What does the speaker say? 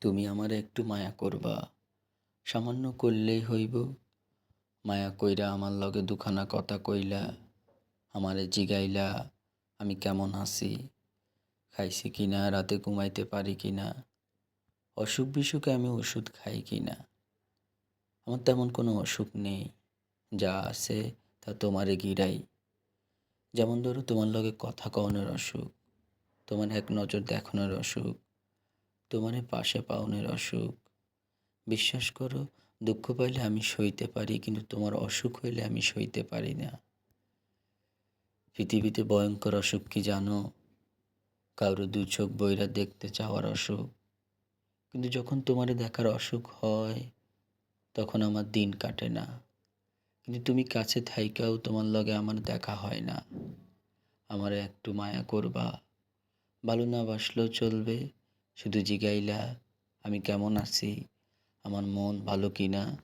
তুমি আমারে একটু মায়া করবা, সামান্য করলেই হইব। মায়া কইরা আমার লগে দুখানা কথা কইলা, আমারে জিগাইলা আমি কেমন আছি, খাইছি কিনা, রাতে ঘুমাইতে পারি কিনা, অসুখ বিসুখে আমি ওষুধ খাই কিনা। আমার তেমন কোনো অসুখ নেই, যা আছে তা তোমারে গিরাই। যেমন ধরো তোমার লগে কথা কওনের অসুখ, তোমার এক নজর দেখানোর অসুখ, তোমারে পাশে পাওনের অসুখ। বিশ্বাস করো, দুঃখ পাইলে আমি সইতে পারি, কিন্তু তোমার অসুখ হইলে আমি সইতে পারি না। পৃথিবীতে ভয়ঙ্কর অসুখ কি জানো? কারো দু চোখ বইরা দেখতে চাওয়ার অসুখ। কিন্তু যখন তোমারে দেখার অসুখ হয়, তখন আমার দিন কাটে না। কিন্তু তুমি কাছে থাইকাও তোমার লগে আমার দেখা হয় না। আমারে একটু মায়া করবা, ভালো না বাসলেও চলবে, শুধু জিগাইলা আমি কেমন আছি, আমার মন ভালো কিনা।